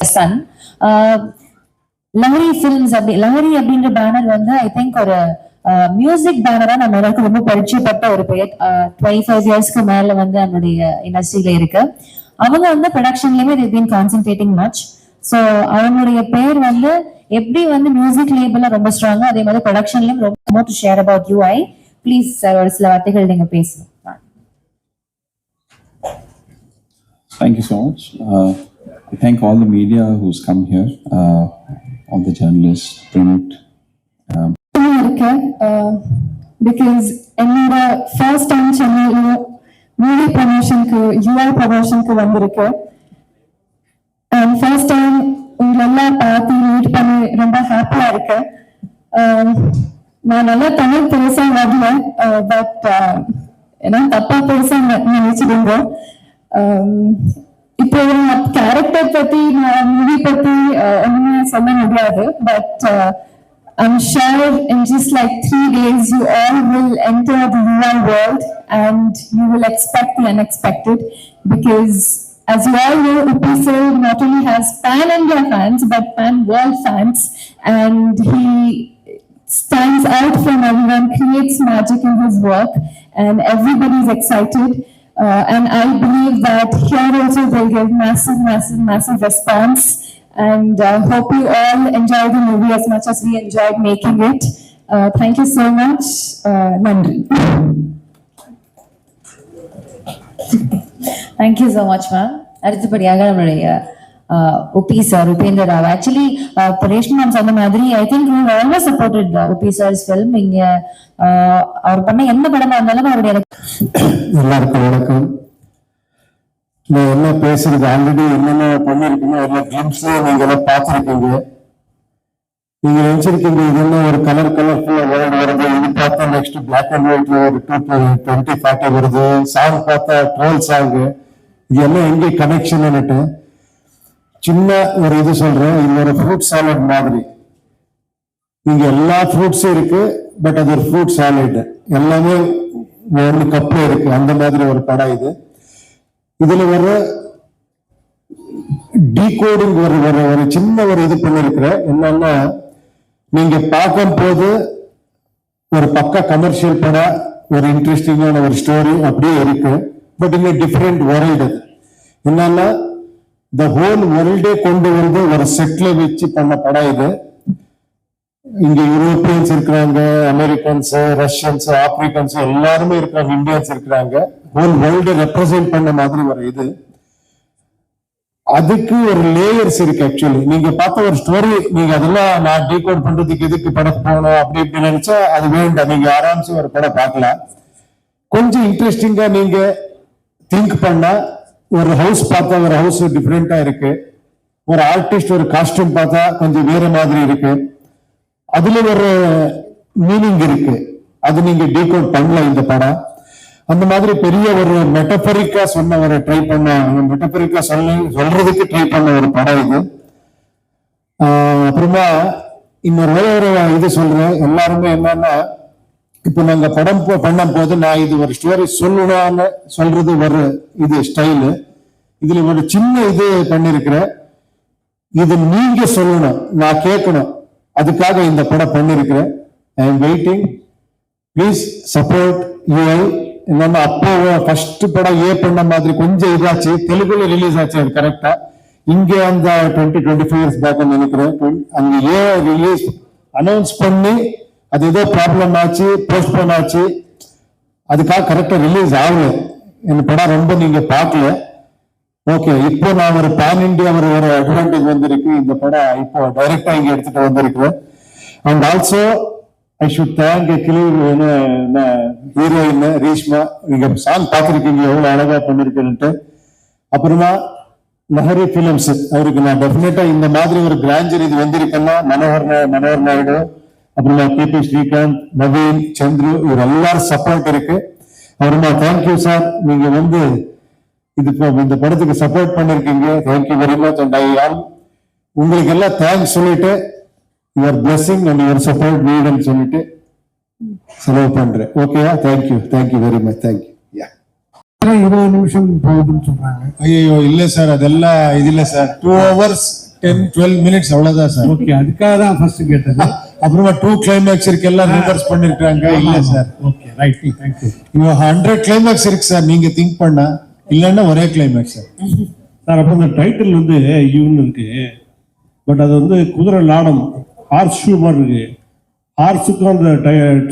son. Lahari Films, Lahari அப்படின்ற banner வந்து I think ஒரு மியூசிக் பேனரா நம்ம எல்லாருக்கும் ரொம்ப பரிச்சயப்பட்ட ஒரு பெயர். 25 இயர்ஸ்க்கு மேல வந்து நம்மளுடைய இண்டஸ்ட்ரியில இருக்கு. அவங்க வந்து ப்ரொடக்ஷன்லயுமே they've been concentrating much. So அவங்களுடைய பேர் வந்து எப்படி வந்து மியூசிக் லேபிள்ல ரொம்ப ஸ்ட்ராங்கா அதே மாதிரி ப்ரொடக்ஷன்லயும் ரொம்ப to share about UI. Please sir ஒரு சில வார்த்தைகள் நீங்க பேசணும். Thank you so much. I thank all the media who's come here, all the journalists, print. Because என்னோட ஃபர்ஸ்ட் டைம் சென்னையில மூவி ப்ரமோஷனுக்கு யூஐ ப்ரமோஷனுக்கு வந்திருக்கேன். அண்ட் ஃபர்ஸ்ட் டைம் உங்களெல்லாம் பார்த்து மீட் பண்ணி ரொம்ப ஹாப்பியா இருக்கேன். நான் நல்லா தமிழ் பேச வரல, பட் ஏன்னா தப்பா பேச நினைச்சிடுங்க. இப்போ கேரக்டர் பத்தி மூவி பத்தி ஒண்ணுமே சொல்ல முடியாது, but I'm sure in just like 3 days you all will enter the UI world and you will expect the unexpected, because as you all know, Upi sir not only has pan-India fans but pan-world fans, and he stands out from everyone, creates magic in his work, and everybody is excited. And I believe that here also they'll give massive response. And hope you all enjoy the movie as much as we enjoyed making it. Thank you so much. Nandri. Thank you so much, ma'am. அடுத்தபடியாக நம்மளுடைய Upi sir, Upendra Rao. Actually Reshma ma'am சொன்ன மாதிரி I think we always supported Upi sir's film. இங்க அவர் பண்ண எந்த படமா இருந்தாலும் அவருடைய எல்லாருக்கும் வணக்கம். நான் என்ன பேசுறது, ஆல்ரெடி என்னென்ன பண்ணிருக்கீங்க எல்லா கிளிம்ஸ்ல நீங்க எல்லாம் பார்த்துருக்கீங்க. நீங்க நினைச்சிருக்கீங்க இது என்ன ஒரு கலர்ஃபுல்லா வேர்ல்டு வருது, இது பார்த்தா நெக்ஸ்ட் பிளாக் அண்ட் ஒயிட்ல ஒரு 2040 வருது, சாங் பார்த்தா ட்ரோல் சாங், இது எல்லாம் எங்கே கனெக்ஷன். சின்ன ஒரு இது சொல்றேன், இது ஒரு ஃப்ரூட் சாலட் மாதிரி. இங்க எல்லா ஃப்ரூட்ஸும் இருக்கு, பட் அது ஒரு ஃப்ரூட் சாலட், எல்லாமே ஒன்று கப்ல இருக்கு. அந்த மாதிரி ஒரு படம் இது. இதுல வர டீகோடிங் ஒரு சின்ன ஒரு இது பண்ணிருக்கிறேன். என்னன்னா, நீங்க பார்க்கும் போது ஒரு பக்க கமர்ஷியல் படம், ஒரு இன்ட்ரெஸ்டிங்கான ஒரு ஸ்டோரி அப்படியே இருக்கு. பட் இங்க டிஃப்ரெண்ட் வேர்ல்டு. என்னன்னா, த ஹோல் வேர்ல்டே கொண்டு வந்து ஒரு செட்ல வச்சு பண்ண படம் இது. இங்க யூரோப்பியன்ஸ் இருக்கிறாங்க, அமெரிக்கன்ஸ், ரஷ்யன்ஸ், ஆப்பிரிக்கன்ஸ் எல்லாருமே இருக்கிறாங்க, இந்தியன்ஸ் இருக்கிறாங்க. ஹோல் வேர்ல்டு ரெப்ரசென்ட் பண்ண மாதிரி ஒரு இது. அதுக்கு ஒரு லேயர்ஸ் இருக்கு. ஆக்சுவலி நீங்க பார்த்த ஒரு ஸ்டோரி, நீங்க அதெல்லாம் நான் டீகோட் பண்றதுக்கு எதுக்கு படம் போகணும் அப்படி இப்படி நினைச்சா அது வேண்டாம். நீங்க ஆராம்சே ஒரு படம் பார்க்கலாம். கொஞ்சம் இன்ட்ரெஸ்டிங்கா நீங்க திங்க் பண்ணா, ஒரு ஹவுஸ் பார்த்தா ஒரு ஹவுஸ் டிஃப்ரெண்டா இருக்கு, ஒரு ஆர்டிஸ்ட் ஒரு காஸ்டியூம் பார்த்தா கொஞ்சம் வேற மாதிரி இருக்கு, அதுல ஒரு மீனிங் இருக்கு. அது நீங்க டீகோட் பண்ணலாம் இந்த படம். அந்த மாதிரி பெரிய ஒரு மெட்டபரிக்கா சொன்ன ஒரு ட்ரை பண்ண, மெட்டபரிக்கா சொல்றதுக்கு ட்ரை பண்ண ஒரு படம் இது. அப்புறமா இன்னொரு ஒரு இது சொல்றேன். எல்லாருமே என்னன்னா, இப்ப நாங்க படம் பண்ணும் போது நான் இது ஒரு ஸ்டோரி சொல்லணும்னு சொல்றது ஒரு இது ஸ்டைலு. இதுல ஒரு சின்ன இது பண்ணிருக்கிறேன். இது நீங்க சொல்லணும், நான் கேட்கணும். அதுக்காக இந்த படம் பண்ணிருக்கிறேன். I am waiting. Please support UI. என்னன்னா, அப்போ ஃபர்ஸ்ட் படம் பண்ண மாதிரி கொஞ்சம் இதாச்சு, தெலுங்குல ரிலீஸ் ஆச்சு அது கரெக்டா. இங்க அந்த 20-25 இயர்ஸ் பேக் நினைக்கிறேன். அங்க ரிலீஸ் அனௌன்ஸ் பண்ணி அது ஏதோ ப்ராப்ளம் ஆச்சு, போஸ்ட்போன் ஆச்சு. அதுக்காக கரெக்டா ரிலீஸ் ஆகல. இந்த படம் ரொம்ப நீங்க பார்க்கல. ஓகே, இப்போ நான் ஒரு பேன் இண்டியா ஒரு அட்வான்டேஜ் வந்திருக்கு. இந்த படம் இப்போ டைரக்டா இங்க எடுத்துட்டு வந்திருக்கிறேன். And also I should thank heroine Reeshma. நீங்க சாங் பார்த்துருக்கீங்க எவ்வளவு அழகா பண்ணிருக்கேன்ட்டு. அப்புறமா லஹரி பிலிம்ஸ், அவருக்கு நான் டெஃபினட்டா இந்த மாதிரி ஒரு கிராண்டர் இது வந்திருக்கேன்னா மனோகர் நாயுடு, அப்புறமா கேபி ஸ்ரீகாந்த், நவீன், சந்துரு, இவர் எல்லாரும் சப்போர்ட் இருக்கு. அப்புறமா தேங்க்யூ சார், நீங்க வந்து இந்த படத்துக்கு சப்போர்ட் பண்ணிருக்கீங்க. Thank you very much. And I all உங்களுக்கு எல்லாம் தேங்க்ஸ் சொல்லிட்டு your blessing and your support நீடுன்னு சொல்லிட்டு செலவு பண்றேன். ஓகேயா? Thank you very much. தேங்க்யூ. 20 நிமிஷம் போகுதுன்னு சொல்றாங்க. ஐயோ இல்ல சார், அதெல்லாம் இது இல்ல சார். 2 hours 10-12 minutes அவ்வளவுதான் சார். ஓகே, அதுக்காக தான் ஃபர்ஸ்ட் கேட்டது. அப்புறமா 2 கிளைமேக்ஸ் இருக்கு, எல்லாம் ரிவர்ஸ் பண்ணிருக்காங்க. இல்ல சார், ஓகே ரைட், தேங்க்யூ. இன்னும் 100 கிளைமேக்ஸ் இருக்கு சார், நீங்க திங்க் பண்ணா. இல்லன்னா ஒரே கிளைமேக்ஸ் சார். சார் அப்புறம் இந்த டைட்டில் வந்து யூன்னு இருக்கு, பட் அது வந்து குதிரை லாடம், ஹார்ஸ் ஷூ மாதிரி இருக்கு. ஹார்ஸுக்கும் அந்த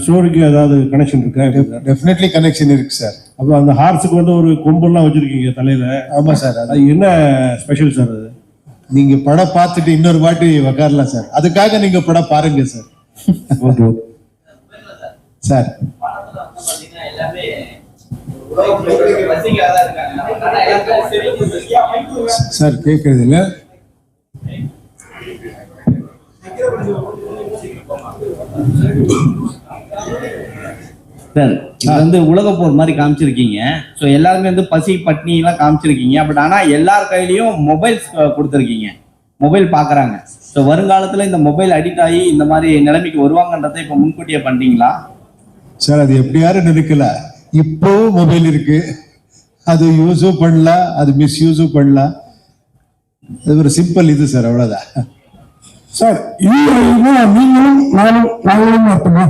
ஸ்டோரிக்கு ஏதாவது கனெக்ஷன் இருக்கா? டெஃபினெட்லி கனெக்ஷன் இருக்கு சார். அப்புறம் அந்த ஹார்ஸுக்கு வந்து ஒரு கொம்பெல்லாம் வச்சிருக்கீங்க தலையில. ஆமா சார். அது என்ன ஸ்பெஷல் சார் அது? நீங்க படம் பார்த்துட்டு இன்னொரு வாட்டி உக்காரலாம் சார், அதுக்காக நீங்க படம் பாருங்க சார். Okay sir. சார் கேக்குறது இல்ல சார், இது வந்து உலக போர் மாதிரி காமிச்சிருக்கீங்க. ஸோ எல்லாருமே வந்து பசி பட்னி எல்லாம் காமிச்சிருக்கீங்க. பட் ஆனால் எல்லார் கையிலையும் மொபைல்ஸ் கொடுத்துருக்கீங்க, மொபைல் பார்க்குறாங்க. ஸோ வருங்காலத்தில் இந்த மொபைல் அடிக்ட் ஆகி இந்த மாதிரி நிலைமைக்கு வருவாங்கன்றதை இப்போ முன்கூட்டியே பண்ணிட்டீங்களா? சார் அது எப்படி யாரும் நினைக்கல. இப்போ மொபைல் இருக்கு, அது யூஸும் பண்ணலாம், அது மிஸ்யூஸும் பண்ணலாம். அது ஒரு சிம்பிள் இது சார், அவ்வளவுதான். சார், நீங்களும் நானும் அர்த்தமா?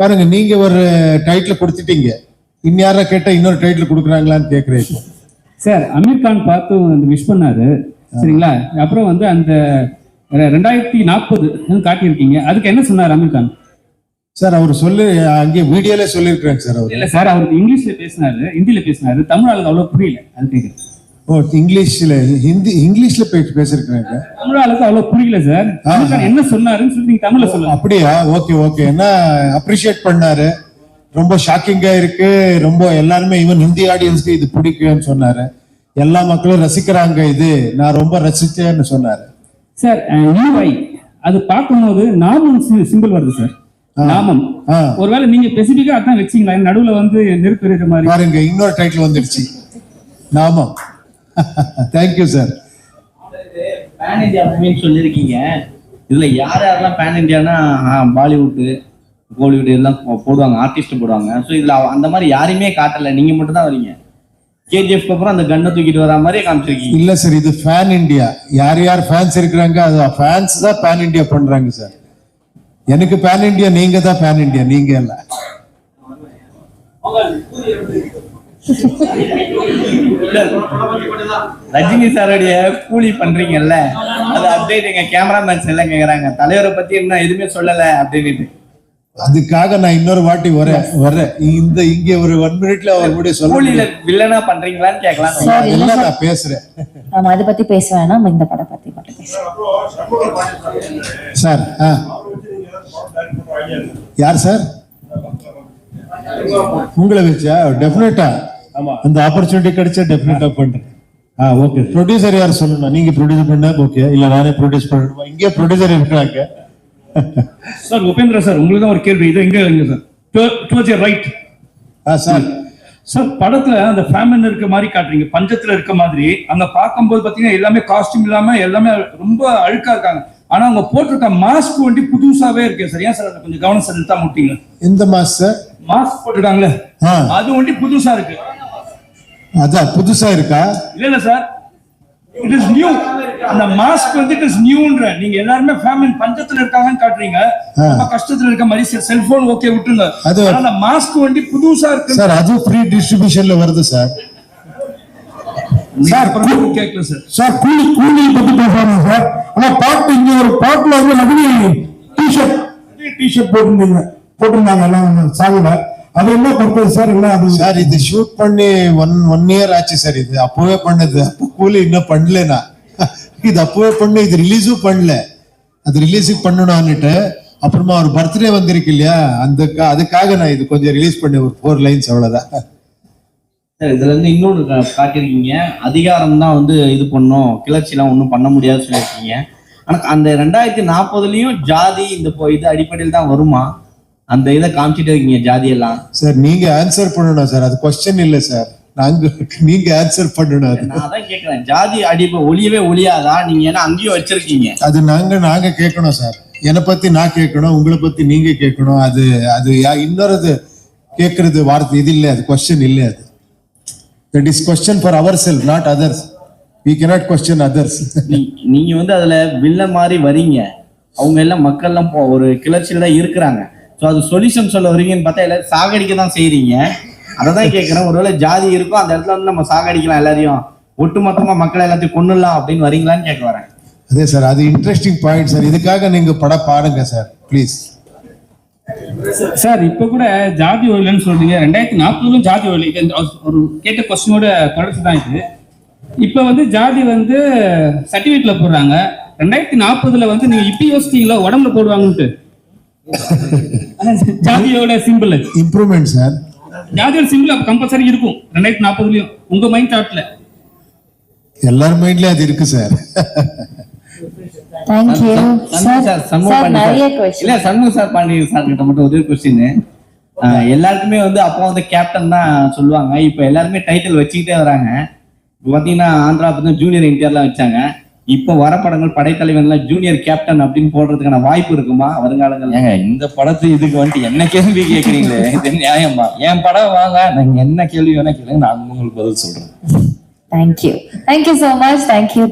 பாருங்க, நீங்க ஒரு டைட்டில் கொடுத்துட்டீங்க, இன்யாரா கேட்டா இன்னொரு டைட்டில் கொடுக்குறாங்களான்னு கேட்குறேன். சார், அமீர் கான் பார்த்து விஷ் பண்ணாரு, சரிங்களா? அப்புறம் வந்து அந்த 2040 காட்டியிருக்கீங்க, அதுக்கு என்ன சொன்னார் அமீர் கான்? சார் அவர் சொல்லி அங்கே வீடியோல சொல்லியிருக்கிறாங்க சார். அவர் இல்ல சார், அவர் இங்கிலீஷ்ல பேசினாரு, ஹிந்தியில பேசினாரு, தமிழ் ஆளுக்கு அவ்வளவு புரியல, அது கேட்குறேன். ஓ, இங்கிலீஷ்ல பேசிருக்கிறாங்க, தமிழ் ஆளுக்கு அவ்வளவு புரியல சார். அமீர் கான் என்ன சொன்னாருன்னு சொல்லி நீங்க தமிழ்ல சொல்லுங்க. அப்படியா? Okay okay. என்ன அப்ரிஷியேட் பண்ணாரு, ரொம்ப ஷாக்கிங்கா இருக்கு, ரொம்ப எல்லாருமே ஈவன் ஹிந்தி ஆடியன்ஸ்க்கு இது பிடிக்கும்னு சொன்னாரு, எல்லா மக்களும் ரசிக்கிறாங்க, இது நான் ரொம்ப ரசிச்சேன்னு சொன்னாரு. சார், யூஐ அது பார்க்கும்போது நாமம் சிம்பிள் வருது சார், நாமம். ஒருவேளை நீங்க ஸ்பெசிபிக்கா அதான் வச்சீங்களா? நடுவுல வந்து நெருப்பு இருக்கிற மாதிரி பாருங்க, இன்னொரு டைட்டில் வந்துருச்சு, நாமம். Thank you sir. பேன் இந்தியா மூவின்னு சொல்லியிருக்கீங்க. இதுல யார் யாரெல்லாம் பேன் இந்தியானா பாலிவுட், கோலிவுட் எல்லாம் போடுவாங்க, ஆர்டிஸ்ட் போடுவாங்க. ஸோ இதுல அந்த மாதிரி யாரையுமே காட்டல, நீங்க மட்டும் தான் வரீங்க. கேஜிஎஃப்க்கு அப்புறம் அந்த கண்ணை தூக்கிட்டு வர மாதிரி காமிச்சிருக்கீங்க. இல்ல சார், இது பேன் இந்தியா. யார் யார் ஃபேன்ஸ் இருக்கிறாங்க, அது ஃபேன்ஸ் தான் பேன் இந்தியா பண்றாங்க சார். எனக்கு பேன் இந்தியா, நீங்க தான் பேன் இந்தியா, நீங்க இல்ல. ரஜினி சாரோடைய கூலி பண்றீங்கல்ல, அது அப்டேட் எங்க கேமராமேன்ஸ் எல்லாம் கேக்குறாங்க, தலைவரை பத்தி என்ன எதுவுமே சொல்லல அப்படின்னு. அதுக்காக நான் இன்னொரு வாட்டி வரேன். இங்க ஒரு 1 மினிட்ல அவர் கூட கூலியில வில்லனா பண்றீங்களான்னு கேட்கலாம். சார், இல்ல எல்லாம் சார், நான் பேசுறேன். நம்ம அதை பத்தி பேச வேணாம், நம்ம இந்த படம் பத்தி மட்டும் பேசுறோம். சார் யார் சார் உங்களை வச்சா? டெஃபினட்டா அந்த ஆப்பர்ச்சுனிட்டி கிடைச்சா டெஃபினட்டா பண்றேன். ஓகே. ப்ரொடியூசர் யார் சொல்லணும்? நீங்க ப்ரொடியூஸ் பண்ணா ஓகே, இல்ல நானே ப்ரொடியூஸ் பண்ணணுமா? இங்கே ப்ரொடியூசர் இருக்காங்க. சார், உபேந்திரா சார், உங்களுக்கு தான் ஒரு கேள்வி. இது எங்க sir? Towards your right. Sir. Sir, படத்துல அந்த ஃபேமிலி இருக்க மாதிரி காட்டுறீங்க, பஞ்சத்துல இருக்க மாதிரி. அங்க பார்க்கும்போது பாத்தீங்கன்னா எல்லாமே காஸ்டியூம் இல்லாம எல்லாமே ரொம்ப அழுக்கா இருக்காங்க. ஆனா அவங்க போட்டிருக்க மாஸ்க் வண்டி புதுசாவே இருக்கு சார். ஏன் சார் கொஞ்சம் கவனம் செலுத்தா முட்டீங்க? எந்த மாஸ்க் சார்? மாஸ்க் போட்டுருக்காங்களே, அது வண்டி புதுசா இருக்கு. அதான் புதுசா இருக்கா? இல்ல சார், இட் இஸ் நியூ. அந்த மாஸ்க் வந்து இட் இஸ் நியூன்ற. நீங்க எல்லாரும் ஃபேமிலி பஞ்சத்துல இருக்காங்கன்னு காட்டுறீங்க, ரொம்ப கஷ்டத்துல இருக்க மாதிரி. செல்போன் ஓகே விட்டுங்க, அந்த மாஸ்க் வண்டி புதுசா இருக்கு சார். அது ஃப்ரீ டிஸ்ட்ரிபியூஷன்ல வருது சார். சார் கேட்கல சார். சார், கூலி பத்தி பேசுறாங்க சார். ஆனா பாட்டு இங்க ஒரு பாட்டுல வந்து நகரி டிஷர்ட் போட்டிருந்தாங்க எல்லாம் சாகுல. அது என்ன பர்பஸ் சார்? என்ன அது சார்? இது ஷூட் பண்ணி ஒன் இயர் ஆச்சு சார். இது அப்பவே பண்ணது, அப்போ கூலி இன்னும் பண்ணலனா. இது அப்பவே பண்ணு, இது ரிலீஸும் பண்ணல. அது ரிலீஸுக்கு பண்ணணும்னுட்டு அப்புறமா ஒரு பர்த்டே வந்திருக்கு இல்லையா, அதுக்காக நான் இது கொஞ்சம் ரிலீஸ் பண்ணேன், ஒரு 4 லைன்ஸ், அவ்வளவுதான். சார், இதுல இருந்து இன்னொன்று காட்டியிருக்கீங்க, அதிகாரம் தான் வந்து இது பண்ணும், கிளர்ச்சிலாம் ஒன்றும் பண்ண முடியாதுன்னு சொல்லியிருக்கீங்க. ஆனால் அந்த 2040லயும் ஜாதி இந்த இது அடிப்படையில் தான் வருமா? அந்த இதை காமிச்சிட்டே இருக்கீங்க, ஜாதியெல்லாம். சார் நீங்க ஆன்சர் பண்ணணும் சார், அது கொஸ்டின் இல்லை சார். நீங்க ஆன்சர் பண்ணணும். நான் அதான் கேட்கிறேன், ஜாதி அடிப்படை ஒளியவே ஒளியாதா? நீங்க ஏன்னா அங்கேயும் வச்சிருக்கீங்க. அது நாங்க கேட்கணும் சார். என்னை பத்தி நான் கேட்கணும், உங்களை பத்தி நீங்க கேட்கணும். அது இன்னொரு கேட்கறது வார்த்தை இது இல்லை, அது கொஸ்டின் இல்லை. அது that is question for our self, not others. we cannot question others. நீங்க வந்து அதுல வில்ல மாதிரி வரீங்க, அவங்க எல்லாம் மக்கள் எல்லாம் ஒரு கிளர்ச்சியில தான் இருக்கிறாங்க. ஸோ அது சொல்யூஷன் சொல்ல வரீங்கன்னு பார்த்தா எல்லாரும் சாகடிக்க தான் செய்றீங்க. அதை தான் கேட்குறேன், ஒருவேளை ஜாதி இருக்கும் அந்த இடத்துல வந்து நம்ம சாகடிக்கலாம் எல்லாரையும், ஒட்டுமொத்தமா மக்களை எல்லாத்தையும் கொன்னுடலாம் அப்படின்னு வரீங்களான்னு கேட்க வரேன். அதே சார், அது இன்ட்ரெஸ்டிங் பாயிண்ட் சார். இதுக்காக நீங்க படம் பாருங்க சார் ப்ளீஸ். சார் இப்போ கூட ஜாதி ஒழியலன்னு சொல்றீங்க, 2040 ஜாதி ஒழி. ஒரு கேட்ட கொஸ்டினோட தொடர்ச்சி தான் இது. இப்போ வந்து ஜாதி வந்து சர்டிஃபிகேட்ல போடுறாங்க, 2040 வந்து நீங்க இப்படி யோசிச்சீங்களா உடம்புல போடுவாங்கன்ட்டு? ஜாதியோட சிம்பிள் இம்ப்ரூவ்மெண்ட் சார். ஜாதியோட சிம்பிள் அப்ப கம்பல்சரி இருக்கும் 2040லயும் உங்க மைண்ட் தாட்ல. எல்லார் மைண்ட்லயும் அது இருக்கு sir. Thank you. Shanmuga sir Pandian sir கிட்ட மட்டும் ஒரு கொஸ்டின். எல்லாருக்குமே வந்து அப்போ வந்து கேப்டன் தான் சொல்லுவாங்க, இப்போ எல்லாருமே டைட்டில் வச்சுக்கிட்டே வராங்க. இப்போ பார்த்தீங்கன்னா ஆந்திரா பார்த்தீங்கன்னா ஜூனியர் என்டிஆர்லாம் வச்சாங்க. இப்போ வர படங்கள் படைத்தலைவன்லாம் ஜூனியர் கேப்டன் அப்படின்னு போடுறதுக்கான வாய்ப்பு இருக்குமா வருங்காலங்கள்? ஏங்க இந்த படத்து இதுக்கு வந்துட்டு என்ன கேள்வி கேட்குறீங்களே, இது நியாயமா? என் படம் வாங்க, நீங்க என்ன கேள்வி வேணா கேளுங்க, நான் உங்களுக்கு பதில் சொல்றேன். Thank you so much. Thank you.